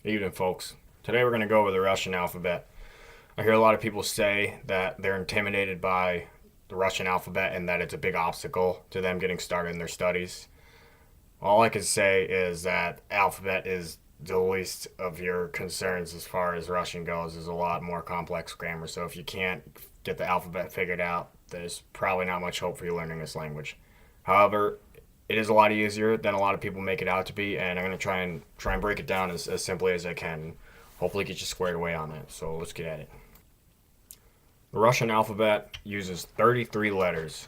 Evening, folks. Today we're going to go over the Russian alphabet. I hear a lot of people say that they're intimidated by the Russian alphabet and that it's a big obstacle to them getting started in their studies. All I can say is that alphabet is the least of your concerns as far as Russian goes. There's a lot more complex grammar, so if you can't get the alphabet figured out, there's probably not much hope for you learning this language. However, it is a lot easier than a lot of people make it out to be, and I'm going to try and break it down as simply as I can. Hopefully, get you squared away on that. So let's get at it. The Russian alphabet uses 33 letters,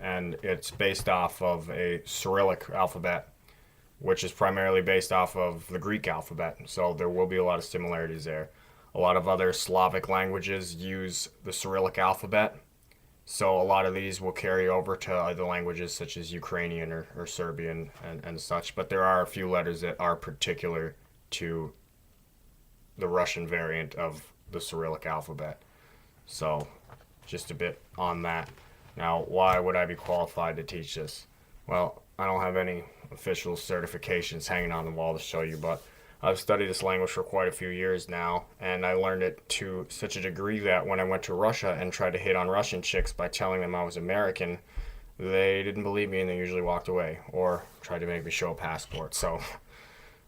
and it's based off of a Cyrillic alphabet, which is primarily based off of the Greek alphabet. So there will be a lot of similarities there. A lot of other Slavic languages use the Cyrillic alphabet, so a lot of these will carry over to other languages such as Ukrainian or Serbian and such. But there are a few letters that are particular to the Russian variant of the Cyrillic alphabet. So just a bit on that. Now, why would I be qualified to teach this? Well, I don't have any official certifications hanging on the wall to show you, but I've studied this language for quite a few years now, and I learned it to such a degree that when I went to Russia and tried to hit on Russian chicks by telling them I was American, they didn't believe me and they usually walked away or tried to make me show a passport. So,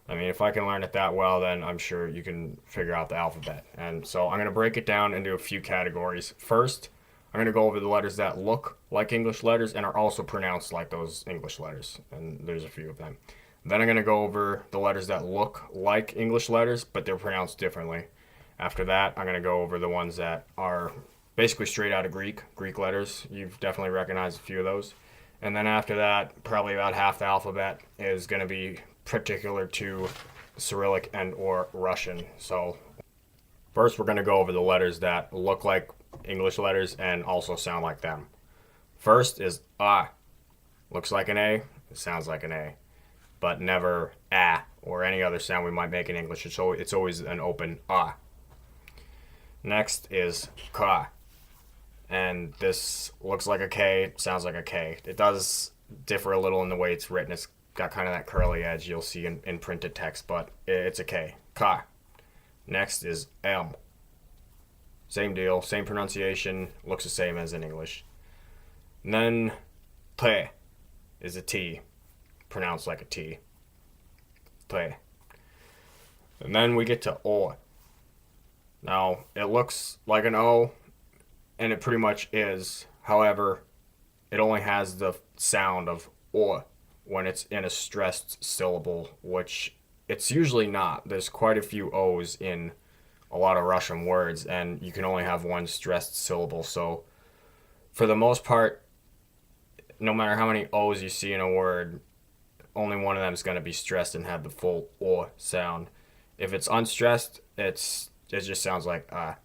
I mean, if I can learn it that well, then I'm sure you can figure out the alphabet. And so I'm going to break it down into a few categories. First, I'm going to go over the letters that look like English letters and are also pronounced like those English letters, and there's a few of them. Then I'm going to go over the letters that look like English letters, but they're pronounced differently. After that, I'm going to go over the ones that are basically straight out of Greek letters. You've definitely recognized a few of those. And then after that, probably about half the alphabet is going to be particular to Cyrillic and or Russian. So first, we're going to go over the letters that look like English letters and also sound like them. First is ah. Looks like an A, it sounds like an A, but never ah or any other sound we might make in English. It's always an open ah. Next is ka, and this looks like a K, sounds like a K. It does differ a little in the way it's written. It's got kind of that curly edge you'll see in printed text, but it's a K. Ka. Next is M. Same deal, same pronunciation, looks the same as in English. And then T is a T, pronounced like a T. T. And then we get to O. Now, it looks like an O, and it pretty much is. However, it only has the sound of O when it's in a stressed syllable, which it's usually not. There's quite a few O's in a lot of Russian words, and you can only have one stressed syllable. So, for the most part, no matter how many O's you see in a word, only one of them is going to be stressed and have the full O sound. If it's unstressed, it just sounds like ah.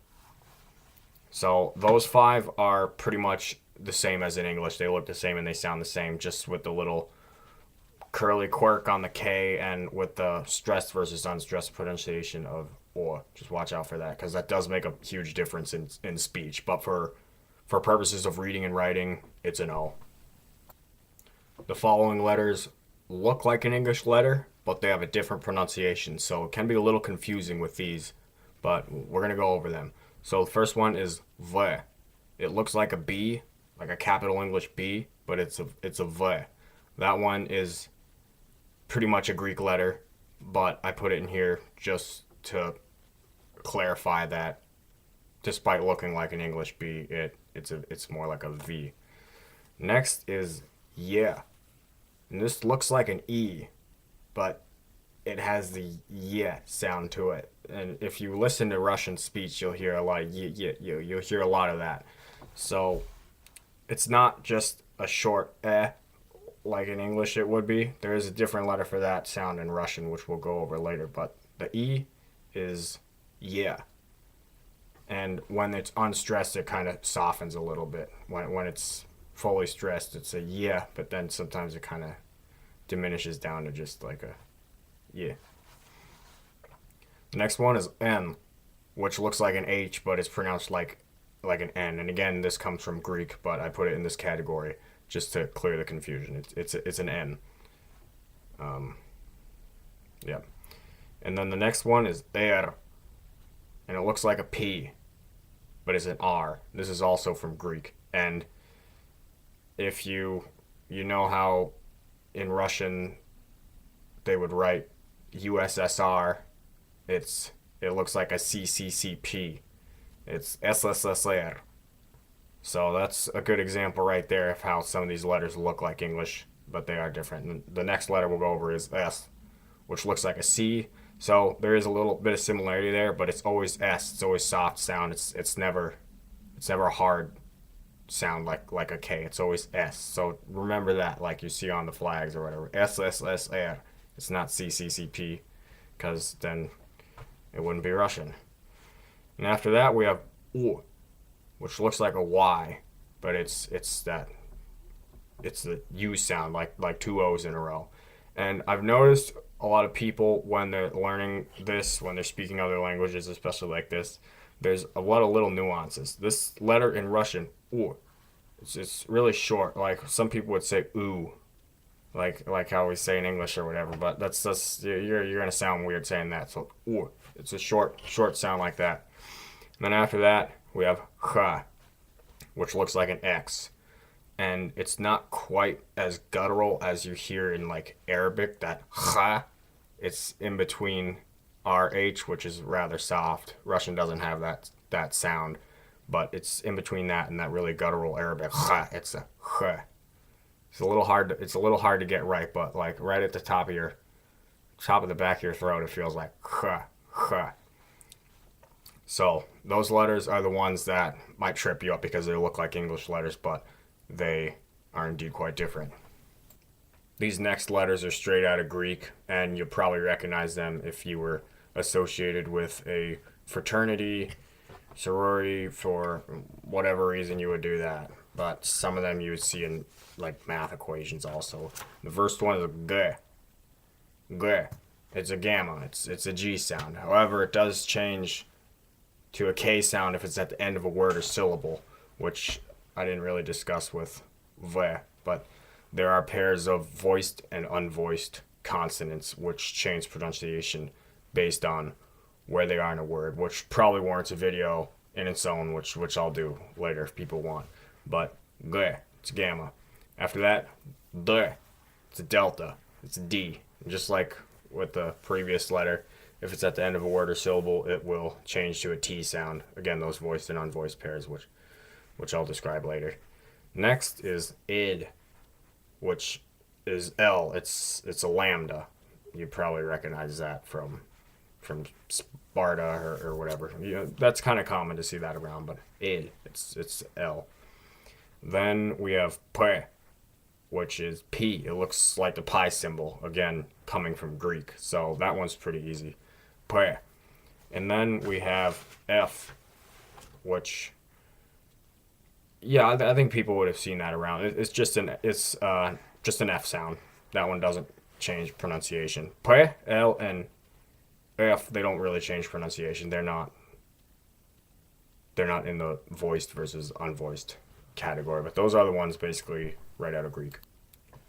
So those five are pretty much the same as in English. They look the same and they sound the same, just with the little curly quirk on the K and with the stressed versus unstressed pronunciation of or. Just watch out for that because that does make a huge difference in speech. But for purposes of reading and writing, it's an O. The following letters look like an English letter, but they have a different pronunciation, so it can be a little confusing with these, but we're going to go over them. So the first one is V. It looks like a B, like a capital English B, but it's a V. That one is pretty much a Greek letter, but I put it in here just to clarify that despite looking like an English B, it's more like a V. Next is yeah. And this looks like an E, but it has the yeah sound to it. And if you listen to Russian speech, you'll hear a lot of yeah, yeah, you'll hear a lot of that. So it's not just a short eh like in English it would be. There is a different letter for that sound in Russian, which we'll go over later. But the E is yeah. And when it's unstressed, it kind of softens a little bit. When it's fully stressed, it's a yeah, but then sometimes it kind of diminishes down to just like a yeah. The next one is N, which looks like an H, but it's pronounced like an N. And again, this comes from Greek, but I put it in this category just to clear the confusion. It's an N. Yeah. And then the next one is there, and it looks like a P, but it's an R. This is also from Greek. And if you know how in Russian they would write USSR, it looks like a CCCP. It's SSSR. So that's a good example right there of how some of these letters look like English, but they are different. And the next letter we'll go over is S, which looks like a C. So there is a little bit of similarity there, but it's always S. It's always soft sound. It's never a hard sound like a K. It's always S. So remember that, like you see on the flags or whatever. SSSR. It's not CCCP, because then it wouldn't be Russian. And after that we have U, which looks like a Y, but it's the U sound, like two O's in a row. And I've noticed a lot of people when they're learning this, when they're speaking other languages, especially like this, there's a lot of little nuances. This letter in Russian, U, it's really short. Like some people would say oo, like how we say in English or whatever. But that's you're gonna sound weird saying that. So U, it's a short sound like that. And then after that we have H, which looks like an X. And it's not quite as guttural as you hear in like Arabic, that H. It's in between RH, which is rather soft. Russian doesn't have that sound, but it's in between that and that really guttural Arabic. It's a H. It's a little hard to get right, but like right at the top of the back of your throat, it feels like H. So those letters are the ones that might trip you up because they look like English letters, but they are indeed quite different. These next letters are straight out of Greek, and you'll probably recognize them if you were associated with a fraternity, sorority, for whatever reason you would do that. But some of them you would see in like math equations also. The first one is a G. G. It's a gamma. It's a G sound. However, it does change to a K sound if it's at the end of a word or syllable, which I didn't really discuss with V, but there are pairs of voiced and unvoiced consonants which change pronunciation based on where they are in a word, which probably warrants a video in its own, which I'll do later if people want. But G, it's gamma. After that, D, it's a delta. It's a D. And just like with the previous letter, if it's at the end of a word or syllable, it will change to a T sound. Again, those voiced and unvoiced pairs, which I'll describe later. Next is id, which is L. It's a lambda. You probably recognize that from Sparta or whatever. That's kind of common to see that around, but id, it's L. Then we have P, which is P. It looks like the pi symbol, again, coming from Greek. So that one's pretty easy. P. And then we have F, which, yeah, I think people would have seen that around. It's just an F sound. That one doesn't change pronunciation. P, L, and F, they don't really change pronunciation. They're not in the voiced versus unvoiced category, but those are the ones basically right out of Greek.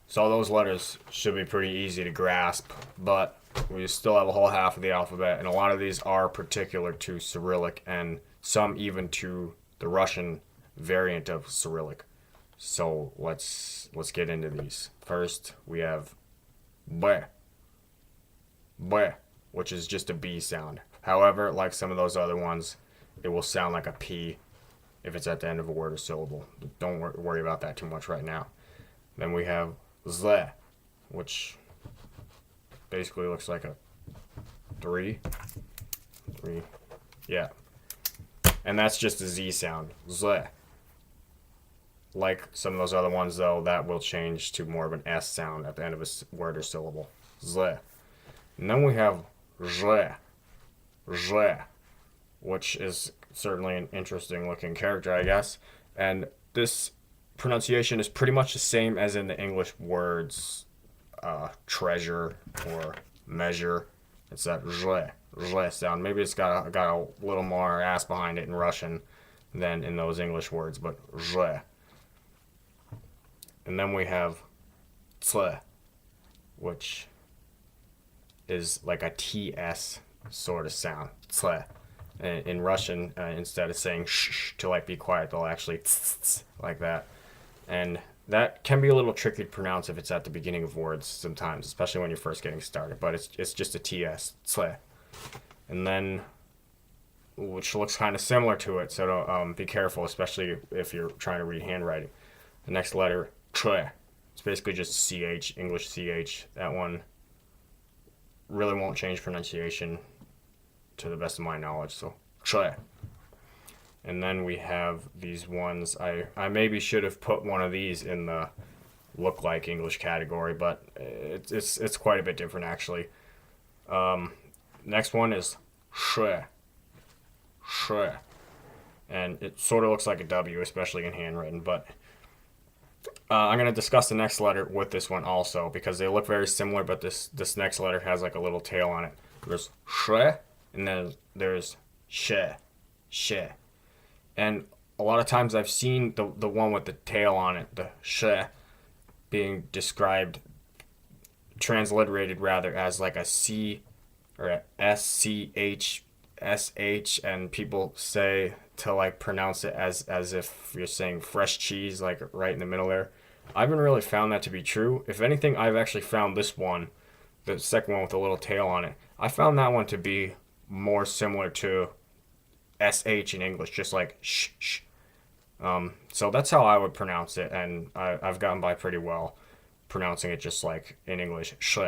So those letters should be pretty easy to grasp, but we still have a whole half of the alphabet, and a lot of these are particular to Cyrillic, and some even to the Russian variant of Cyrillic. So let's get into these. First, we have B, which is just a B sound. However, like some of those other ones, it will sound like a P if it's at the end of a word or syllable. Don't worry about that too much right now. Then we have Z, which basically looks like a 3. Yeah. And that's just a Z sound. Z. Like some of those other ones, though, that will change to more of an S sound at the end of a word or syllable. Z. And then we have Zh, which is certainly an interesting looking character, I guess. And this pronunciation is pretty much the same as in the English words treasure or measure. It's that zh sound. Maybe it's got a little more ass behind it in Russian than in those English words, but zh. And then we have tle, which is like a TS sort of sound. Tle. In Russian, instead of saying shh to like be quiet, they'll actually tss like that. And that can be a little tricky to pronounce if it's at the beginning of words sometimes, especially when you're first getting started. But it's just a TS. Tle. And then, which looks kind of similar to it, so be careful, especially if you're trying to read handwriting. The next letter, tre. It's basically just CH, English CH. That one really won't change pronunciation to the best of my knowledge, so tre. And then we have these ones. I maybe should have put one of these in the look like English category, but it's quite a bit different actually. Next one is shre. Shre. And it sort of looks like a W, especially in handwritten, but I'm going to discuss the next letter with this one also because they look very similar, but this next letter has like a little tail on it. There's shre, and then there's she. She. And a lot of times I've seen the one with the tail on it, the she, being described, transliterated rather, as like a C or a SCH, SH, and people say to like pronounce it as if you're saying fresh cheese, like right in the middle there. I haven't really found that to be true. If anything, I've actually found this one, the second one with the little tail on it, I found that one to be more similar to SH in English, just like shh, shh. So that's how I would pronounce it, and I've gotten by pretty well pronouncing it just like in English, sh,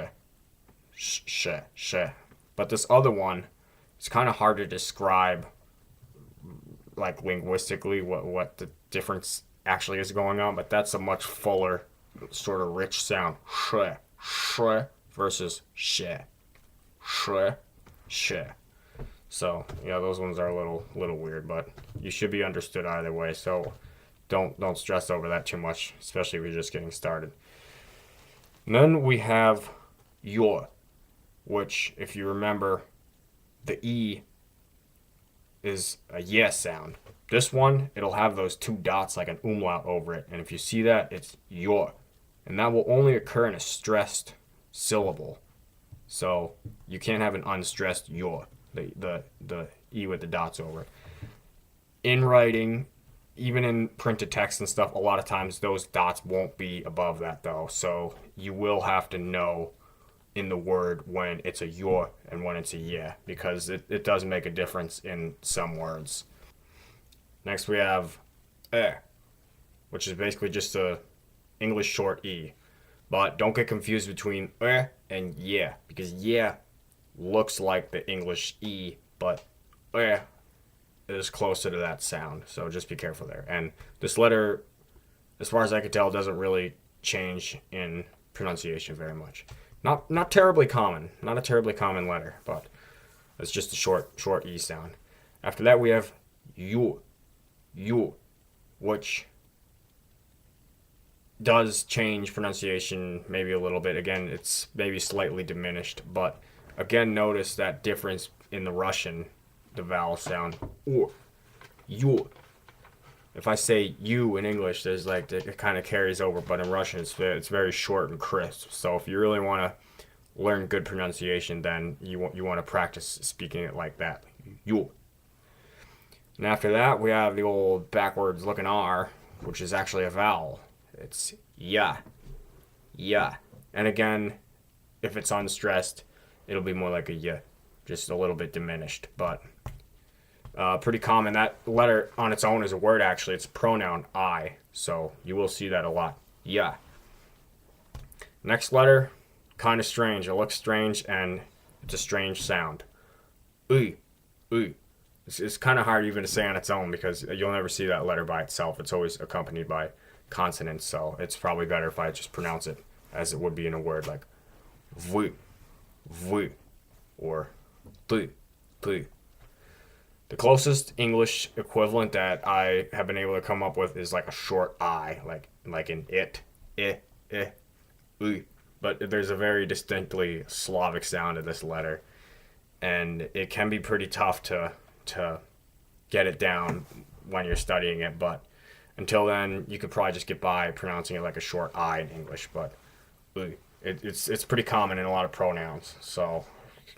sh, sh. But this other one, it's kind of hard to describe, like linguistically, what the difference actually is going on. But that's a much fuller, sort of rich sound, sh, sh, versus sh, sh, sh. So yeah, those ones are a little weird, but you should be understood either way. So don't stress over that too much, especially if you're just getting started. And then we have your, which if you remember, the E is a yes sound. This one, it'll have those two dots like an umlaut over it, and if you see that, it's your, and that will only occur in a stressed syllable. So you can't have an unstressed your. The E with the dots over it. In writing, even in printed text and stuff, a lot of times those dots won't be above that though. So you will have to know in the word when it's a your and when it's a yeah, because it does make a difference in some words. Next we have which is basically just a English short E. But don't get confused between and yeah, because yeah looks like the English E, but is closer to that sound. So just be careful there. And this letter, as far as I could tell, doesn't really change in pronunciation very much. Not terribly common. Not a terribly common letter, but it's just a short E sound. After that, we have you, which does change pronunciation maybe a little bit. Again, it's maybe slightly diminished, but again, notice that difference in the Russian, the vowel sound. You. If I say you in English, there's like it kind of carries over, but in Russian it's very short and crisp. So if you really want to learn good pronunciation, then you want to practice speaking it like that. You. And after that, we have the old backwards looking R, which is actually a vowel. It's ya. Ya. And again, if it's unstressed, it'll be more like a y, just a little bit diminished, but pretty common. That letter on its own is a word, actually. It's a pronoun, I, so you will see that a lot. Yeah. Next letter, kind of strange. It looks strange, and it's a strange sound. Uy. Uy. It's kind of hard even to say on its own because you'll never see that letter by itself. It's always accompanied by consonants, so it's probably better if I just pronounce it as it would be in a word, like v, v, or t, t. The closest English equivalent that I have been able to come up with is like a short I, like in it, uy. But there's a very distinctly Slavic sound to this letter, and it can be pretty tough to get it down when you're studying it, but until then, you could probably just get by pronouncing it like a short I in English, but uy. It's pretty common in a lot of pronouns. So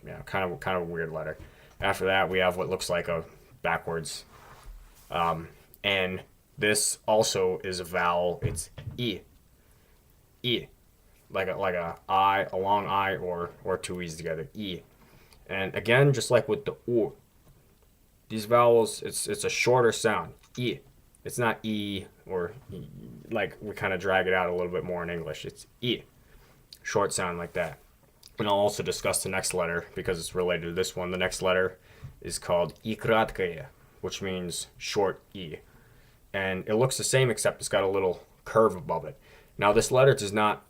yeah, kind of a weird letter. After that, we have what looks like a backwards, and this also is a vowel. It's e, e, like a I, a long I, or two e's together. E, and again, just like with the u, these vowels, it's a shorter sound. E, it's not e or e, like we kind of drag it out a little bit more in English. It's e, short sound like that. And I'll also discuss the next letter because it's related to this one. The next letter is called ikratkaya, which means short e. And it looks the same except it's got a little curve above it. Now, this letter does not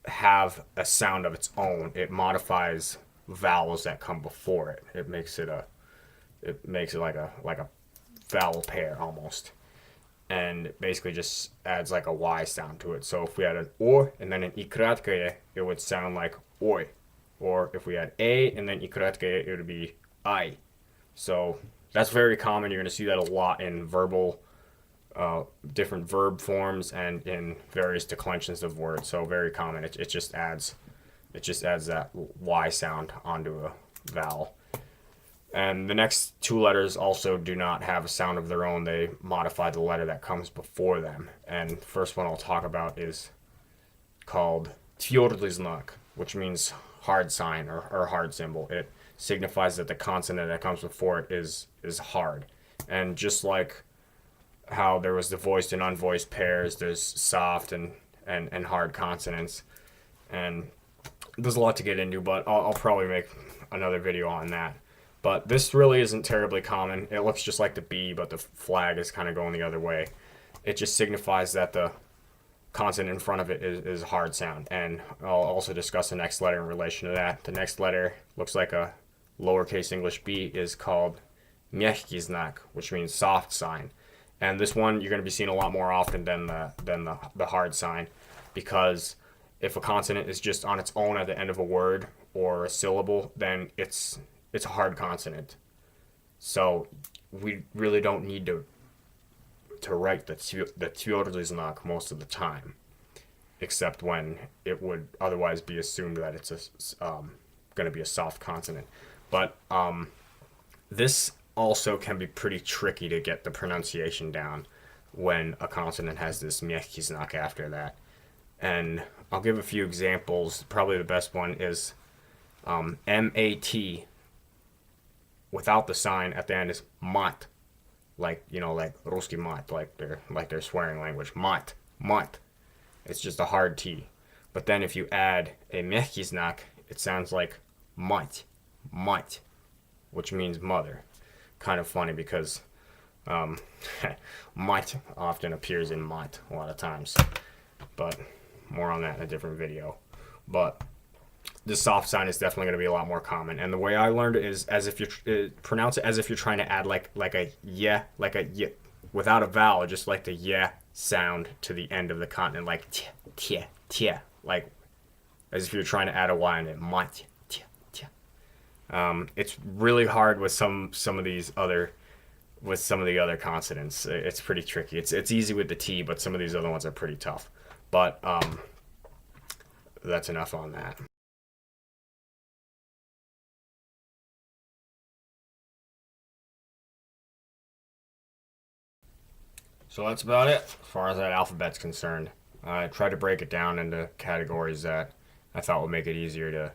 have a sound of its own. It modifies vowels that come before it. It makes it like a vowel pair almost. And it basically just adds like a Y sound to it. So if we had an O and then an ikratkaya, it would sound like oi. Or if we had A and then ikratkaya, it would be I. So that's very common. You're going to see that a lot in different verb forms and in various declensions of words. So very common. It just adds that Y sound onto a vowel. And the next two letters also do not have a sound of their own. They modify the letter that comes before them. And the first one I'll talk about is called tvrdy znak, which means hard sign or hard symbol. It signifies that the consonant that comes before it is hard. And just like how there was the voiced and unvoiced pairs, there's soft and hard consonants. And there's a lot to get into, but I'll probably make another video on that. But this really isn't terribly common. It looks just like the B, but the flag is kind of going the other way. It just signifies that the consonant in front of it is hard sound. And I'll also discuss the next letter in relation to that. The next letter looks like a lowercase English B, is called mягкий znak, which means soft sign. And this one you're going to be seeing a lot more often than the hard sign, because if a consonant is just on its own at the end of a word or a syllable, then it's a hard consonant. So we really don't need to write the tvrdy znak most of the time, except when it would otherwise be assumed that it's going to be a soft consonant. But this also can be pretty tricky to get the pronunciation down when a consonant has this mягкий znak after that. And I'll give a few examples. Probably the best one is MAT without the sign at the end is mat, like like Ruski mat, like their swearing language. Mat. It's just a hard T. But then if you add a mягкий znak, it sounds like mать, which means mother. Kind of funny because mать often appears in mat a lot of times, but more on that in a different video. But the soft sign is definitely going to be a lot more common. And the way I learned it is as if you pronounce it as if you're trying to add like a yeah, without a vowel, just like the yeah sound to the end of the consonant, like tia, like as if you're trying to add a y in it. Mать, tia. It's really hard with some of these other some of the other consonants. It's pretty tricky. It's easy with the T, but some of these other ones are pretty tough. But that's enough on that. So that's about it as far as that alphabet's concerned. I tried to break it down into categories that I thought would make it easier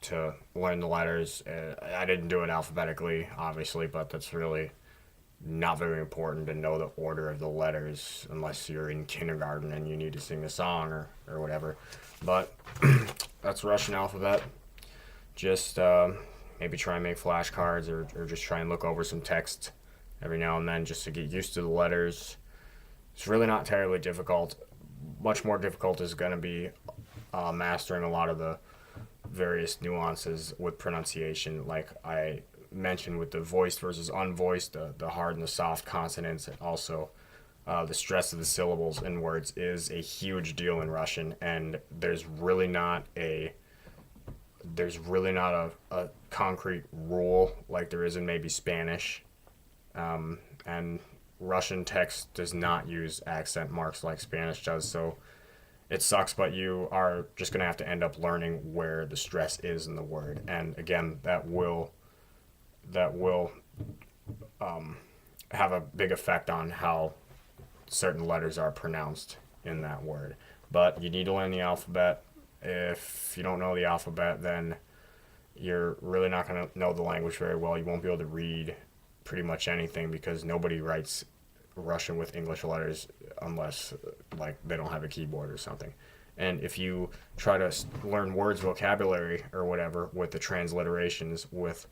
to learn the letters. I didn't do it alphabetically, obviously, but that's really not very important to know the order of the letters unless you're in kindergarten and you need to sing a song or whatever. But that's Russian alphabet. Just maybe try and make flashcards or just try and look over some text every now and then just to get used to the letters. It's really not terribly difficult. Much more difficult is going to be mastering a lot of the various nuances with pronunciation, like I mentioned with the voiced versus unvoiced, the hard and the soft consonants, and also the stress of the syllables in words is a huge deal in Russian, and there's really not a concrete rule like there is in maybe Spanish. And Russian text does not use accent marks like Spanish does, so it sucks, but you are just going to have to end up learning where the stress is in the word. And again, that will have a big effect on how certain letters are pronounced in that word. But you need to learn the alphabet. If you don't know the alphabet, then you're really not going to know the language very well. You won't be able to read pretty much anything because nobody writes Russian with English letters unless like they don't have a keyboard or something. And if you try to learn words vocabulary or whatever with the transliterations with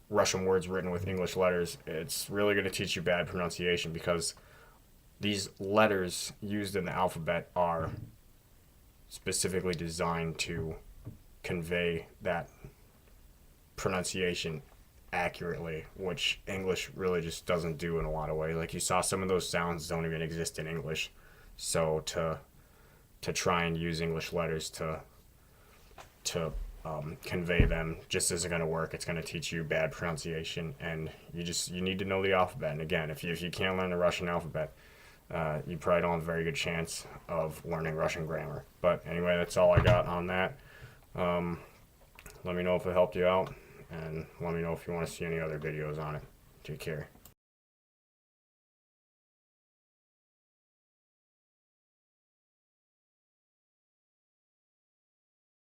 Russian words written with English letters, it's really going to teach you bad pronunciation because these letters used in the alphabet are specifically designed to convey that pronunciation accurately, which English really just doesn't do in a lot of ways. Like you saw, some of those sounds don't even exist in English. So to try and use English letters to convey them just isn't going to work. It's going to teach you bad pronunciation, and you need to know the alphabet. And again, if you can't learn the Russian alphabet, you probably don't have a very good chance of learning Russian grammar. But anyway, that's all I got on that. Let me know if it helped you out, and let me know if you want to see any other videos on it. Take care.